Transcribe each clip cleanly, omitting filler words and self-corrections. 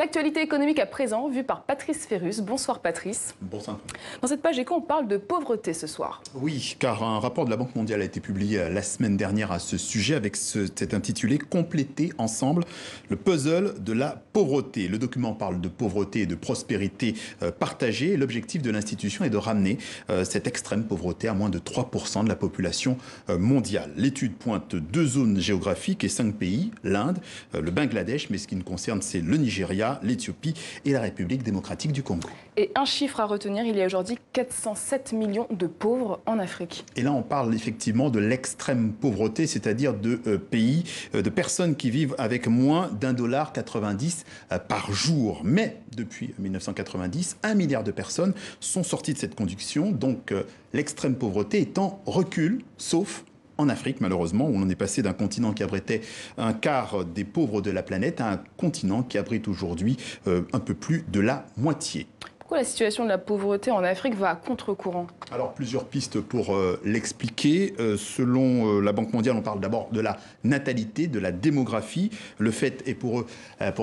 L'actualité économique à présent, vue par Patrice Ferrus. Bonsoir Patrice. Bonsoir. Dans cette page éco, on parle de pauvreté ce soir. Oui, car un rapport de la Banque mondiale a été publié la semaine dernière à ce sujet avec cet intitulé « Compléter ensemble le puzzle de la pauvreté ». Le document parle de pauvreté et de prospérité partagée. L'objectif de l'institution est de ramener cette extrême pauvreté à moins de 3% de la population mondiale. L'étude pointe 2 zones géographiques et 5 pays, l'Inde, le Bangladesh, mais ce qui nous concerne, c'est le Nigeria, l'Éthiopie et la République démocratique du Congo. Et un chiffre à retenir, il y a aujourd'hui 407 millions de pauvres en Afrique. Et là, on parle effectivement de l'extrême pauvreté, c'est-à-dire de pays, de personnes qui vivent avec moins d'1,90 $ par jour. Mais depuis 1990, 1 milliard de personnes sont sorties de cette condition. Donc l'extrême pauvreté est en recul, sauf en Afrique, malheureusement, où on est passé d'un continent qui abritait un quart des pauvres de la planète à un continent qui abrite aujourd'hui un peu plus de la moitié. Pourquoi la situation de la pauvreté en Afrique va à contre-courant? Alors, plusieurs pistes pour l'expliquer. Selon la Banque mondiale, on parle d'abord de la natalité, de la démographie. Le fait est pour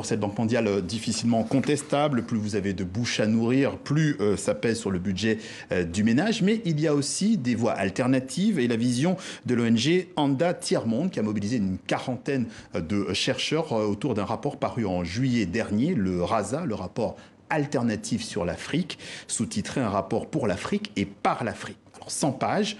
cette Banque mondiale difficilement contestable. Plus vous avez de bouches à nourrir, plus ça pèse sur le budget du ménage. Mais il y a aussi des voies alternatives et la vision de l'ONG Anda Tiers-Monde qui a mobilisé une quarantaine de chercheurs autour d'un rapport paru en juillet dernier, le RASA, le rapport alternative sur l'Afrique, sous-titré un rapport pour l'Afrique et par l'Afrique. Alors 100 pages,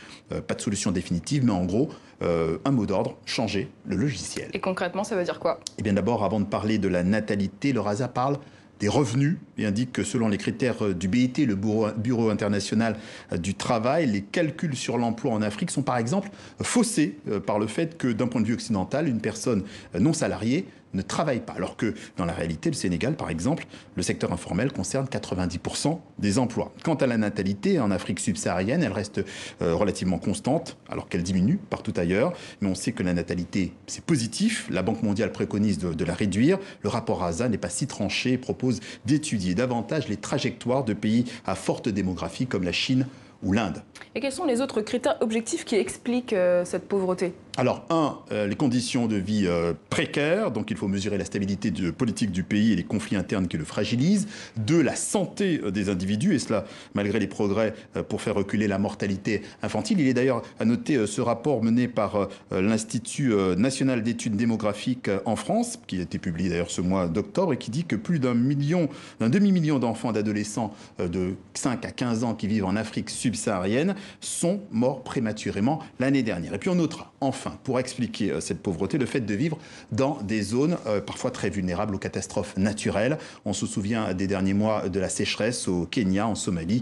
pas de solution définitive, mais en gros, un mot d'ordre, changer le logiciel. Et concrètement, ça veut dire quoi? Eh bien d'abord, avant de parler de la natalité, le RASA parle des revenus et indique que selon les critères du BIT, le Bureau international du travail, les calculs sur l'emploi en Afrique sont par exemple faussés par le fait que d'un point de vue occidental, une personne non salariée ne travaille pas. Alors que dans la réalité, le Sénégal, par exemple, le secteur informel concerne 90% des emplois. Quant à la natalité, en Afrique subsaharienne, elle reste relativement constante, alors qu'elle diminue partout ailleurs. Mais on sait que la natalité, c'est positif. La Banque mondiale préconise de la réduire. Le rapport RASA n'est pas si tranché et propose d'étudier davantage les trajectoires de pays à forte démographie comme la Chine ou l'Inde. Et quels sont les autres critères objectifs qui expliquent cette pauvreté? Alors, les conditions de vie précaires, donc il faut mesurer la stabilité politique du pays et les conflits internes qui le fragilisent. 2, la santé des individus, et cela malgré les progrès pour faire reculer la mortalité infantile. Il est d'ailleurs à noter ce rapport mené par l'Institut national d'études démographiques en France, qui a été publié d'ailleurs ce mois d'octobre, et qui dit que plus d'un demi-million d'enfants et d'adolescents de 5 à 15 ans qui vivent en Afrique subsaharienne sont morts prématurément l'année dernière. Et puis on notera, enfin, pour expliquer cette pauvreté, le fait de vivre dans des zones parfois très vulnérables aux catastrophes naturelles. On se souvient des derniers mois de la sécheresse au Kenya, en Somalie,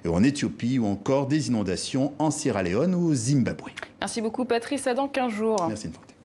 en Éthiopie ou encore des inondations en Sierra Leone ou au Zimbabwe. Merci beaucoup Patrice, à dans 15 jours. Merci Nfante.